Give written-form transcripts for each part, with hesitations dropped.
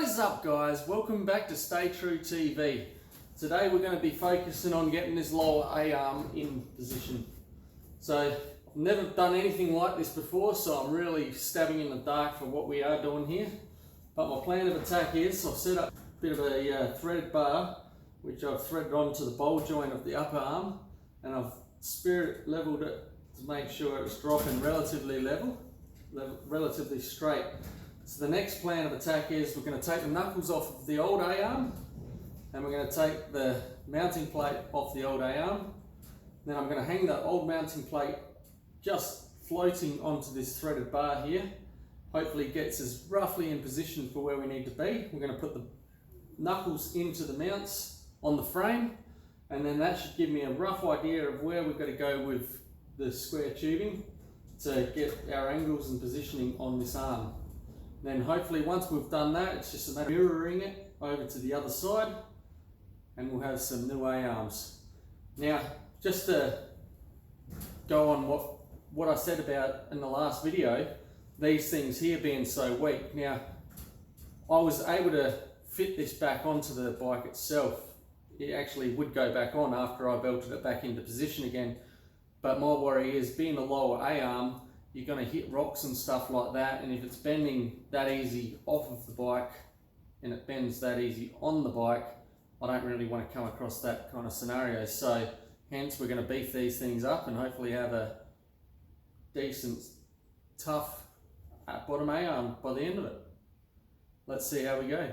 What is up, guys? Welcome back to Stay True TV. Today we're going to be focusing on getting this lower A-arm in position. So I've never done anything like this before, so I'm really stabbing in the dark for what we are doing here. But my plan of attack is I've set up a bit of a threaded bar which I've threaded onto the bowl joint of the upper arm, and I've spirit leveled it to make sure it's dropping relatively relatively straight. So the next plan of attack is we're going to take the knuckles off of the old A-arm, and we're going to take the mounting plate off the old A-arm. Then I'm going to hang the old mounting plate just floating onto this threaded bar here. Hopefully gets us roughly in position for where we need to be. We're going to put the knuckles into the mounts on the frame, and then that should give me a rough idea of where we've got to go with the square tubing to get our angles and positioning on this arm. Then hopefully once we've done that, it's just a matter of mirroring it over to the other side, and we'll have some new A-arms. Now, just to go on what I said about in the last video, these things here being so weak. Now, I was able to fit this back onto the bike itself. It actually would go back on after I belted it back into position again. But my worry is, being a lower A-arm, you're going to hit rocks and stuff like that, and if it's bending that easy off of the bike and it bends that easy on the bike, I don't really want to come across that kind of scenario. So hence we're going to beef these things up and hopefully have a decent, tough bottom A-arm by the end of it. Let's see how we go.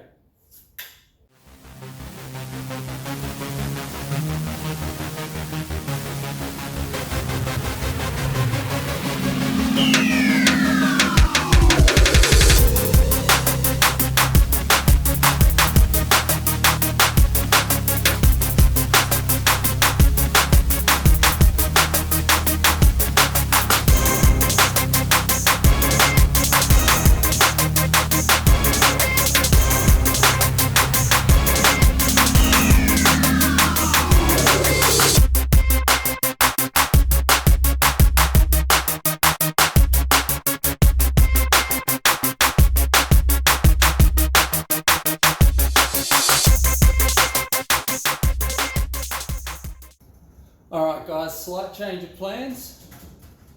Alright guys, slight change of plans.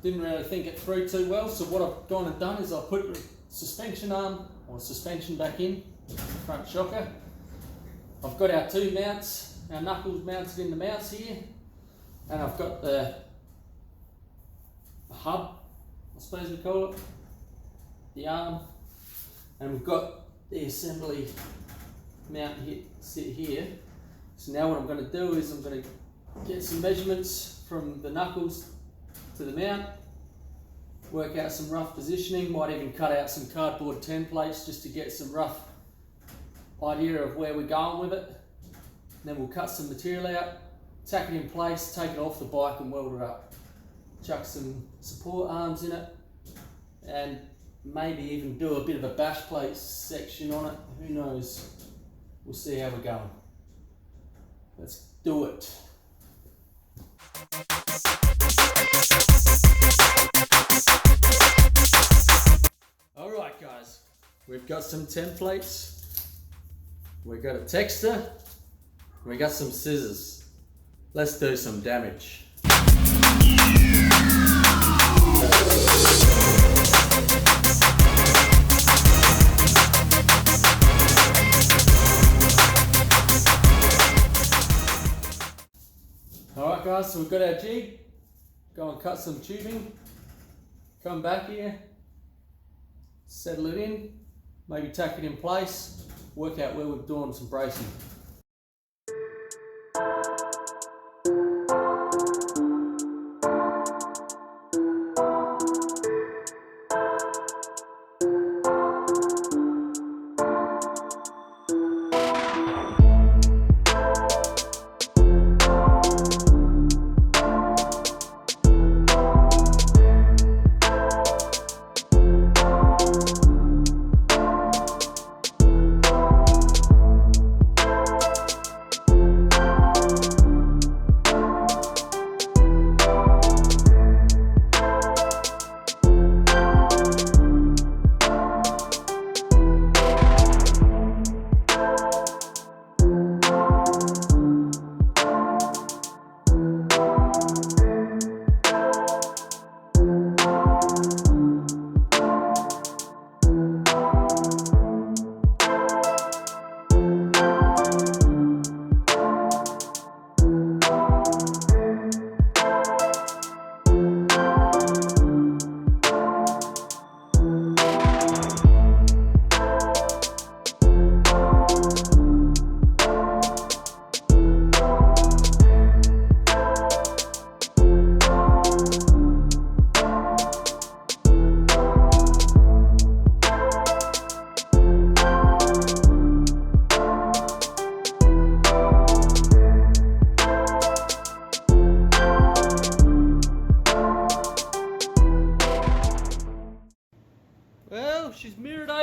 Didn't really think it through too well, so what I've gone and done is I've put the suspension arm or suspension back in, front shocker. I've got our two mounts, our knuckles mounted in the mounts here, and I've got the hub, I suppose we call it, the arm, and we've got the assembly mount sit here. So now what I'm going to do is I'm going to get some measurements from the knuckles to the mount, work out some rough positioning, might even cut out some cardboard templates just to get some rough idea of where we're going with it. And then we'll cut some material out, tack it in place, take it off the bike and weld it up. Chuck some support arms in it, and maybe even do a bit of a bash plate section on it, who knows. We'll see how we're going. Let's do it. Alright guys, we've got some templates, we've got a texter, we got some scissors. Let's do some damage. Alright guys, so we've got our jig, go and cut some tubing, come back here, settle it in, maybe tack it in place, work out where we're doing some bracing.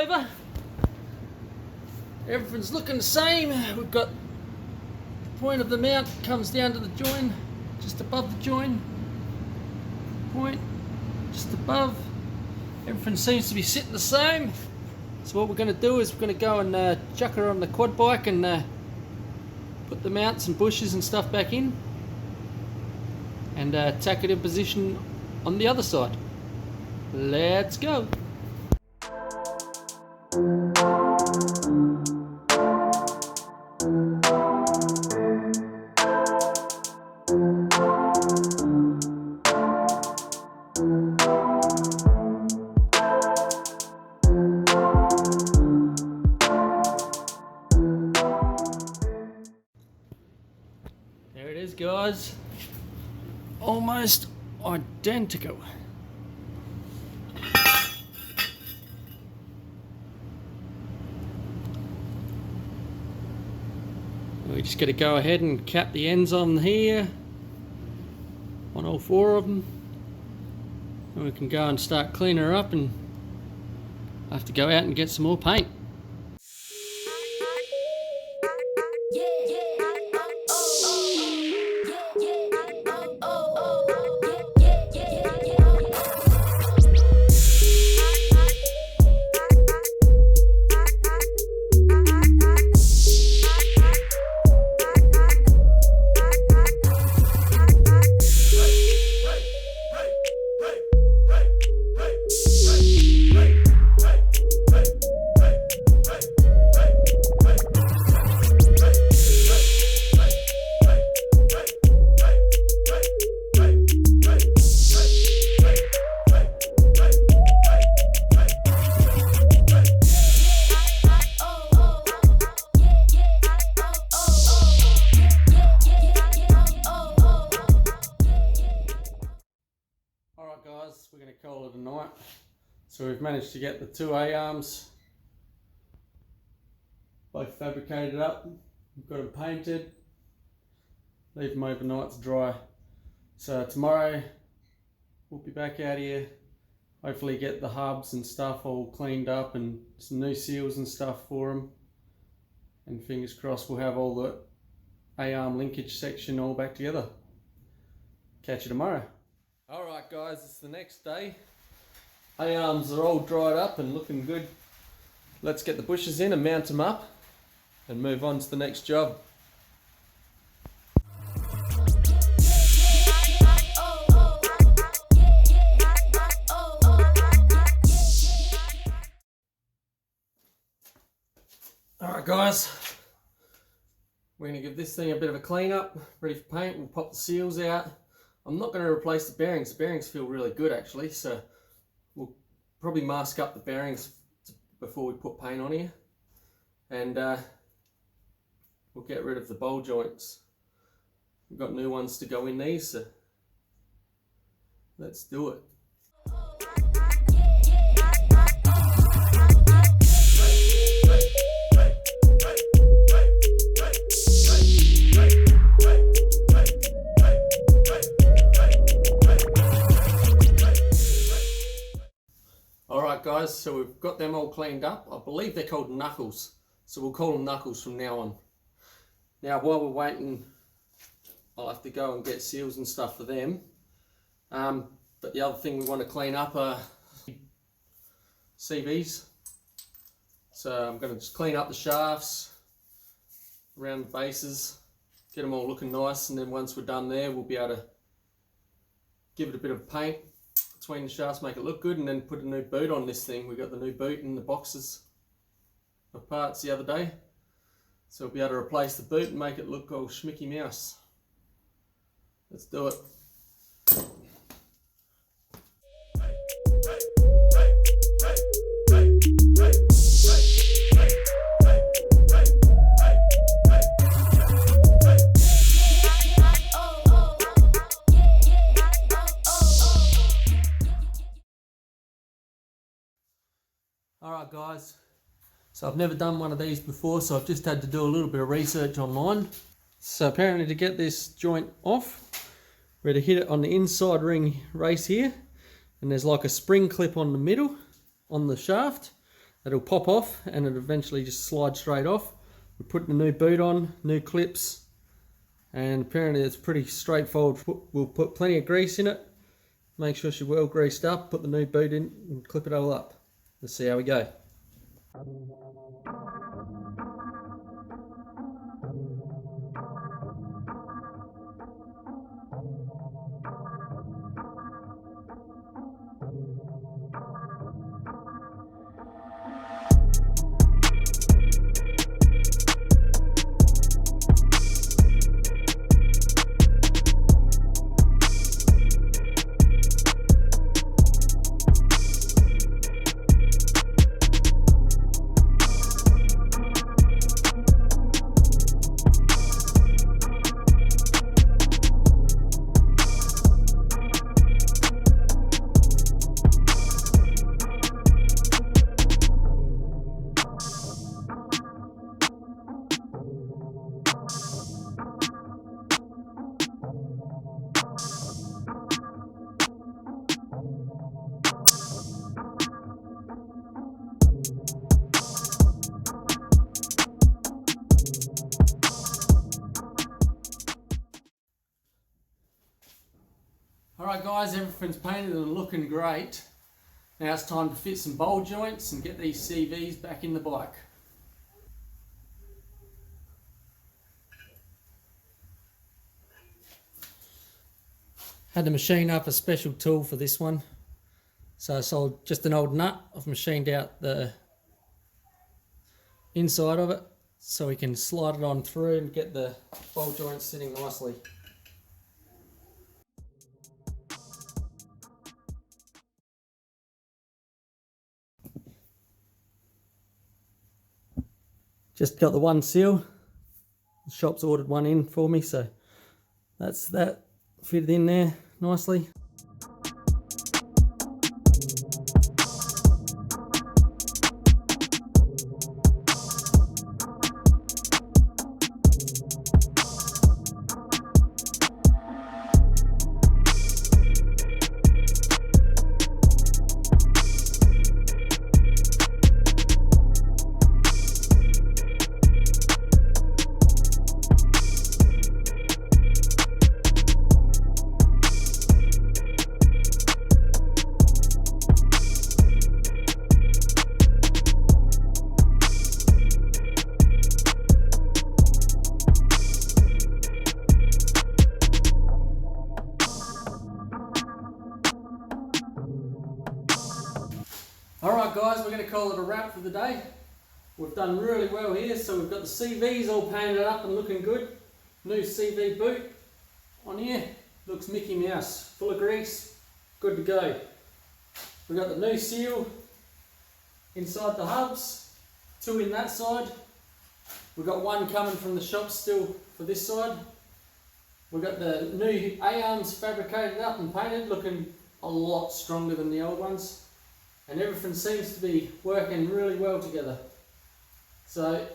over. Everything's looking the same. We've got the point of the mount comes down to the join, just above the join. Point, just above. Everything seems to be sitting the same. So what we're going to do is we're going to go and chuck her on the quad bike and put the mounts and bushes and stuff back in. And tack it in position on the other side. Let's go. There it is, guys. Almost identical. We just got to go ahead and cap the ends on here, on all four of them, and we can go and start cleaning her up, and I have to go out and get some more paint. Guys, we're going to call it a night. So we've managed to get the two A-arms both fabricated up. We've got them painted, leave them overnight to dry. So tomorrow we'll be back out here, hopefully get the hubs and stuff all cleaned up and some new seals and stuff for them, and fingers crossed we'll have all the A-arm linkage section all back together. Catch you tomorrow. Alright guys, it's the next day. A-arms are all dried up and looking good. Let's get the bushes in and mount them up and move on to the next job. Alright guys, we're going to give this thing a bit of a clean up, ready for paint. We'll pop the seals out. I'm not going to replace the bearings. The bearings feel really good actually, so we'll probably mask up the bearings before we put paint on here, and we'll get rid of the bowl joints. We've got new ones to go in these, so let's do it. Alright guys, so we've got them all cleaned up. I believe they're called knuckles, so we'll call them knuckles from now on. Now while we're waiting, I'll have to go and get seals and stuff for them. But the other thing we want to clean up are CVs. So I'm going to just clean up the shafts, around the bases, get them all looking nice, and then once we're done there, we'll be able to give it a bit of paint between the shafts, make it look good, and then put a new boot on this thing. We got the new boot in the boxes of parts the other day, so we'll be able to replace the boot and make it look all schmicky mouse. Let's do it. Alright guys, so I've never done one of these before, so I've just had to do a little bit of research online. So apparently to get this joint off, we're to hit it on the inside ring race here, and there's like a spring clip on the middle, on the shaft, it'll pop off and it'll eventually just slide straight off. We're putting a new boot on, new clips, and apparently it's pretty straightforward. We'll put plenty of grease in it, make sure she's well greased up, put the new boot in and clip it all up. Let's see how we go. Alright guys, everything's painted and looking great. Now it's time to fit some bowl joints and get these CVs back in the bike. Had to machine up a special tool for this one. So I sold just an old nut. I've machined out the inside of it so we can slide it on through and get the bowl joints sitting nicely. Just got the one seal. The shop's ordered one in for me, so that's that fitted in there nicely. Alright guys, we're going to call it a wrap for the day. We've done really well here, so we've got the CVs all painted up and looking good. New CV boot on here, looks Mickey Mouse, full of grease, good to go. We've got the new seal inside the hubs, 2 in that side. We've got 1 coming from the shop still for this side. We've got the new A-arms fabricated up and painted, looking a lot stronger than the old ones. And everything seems to be working really well together. So,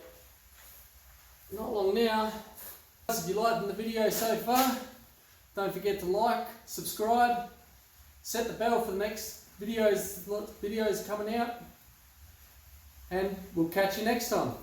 not long now. If you're liking the video so far, don't forget to like, subscribe, set the bell for the next videos coming out, and we'll catch you next time.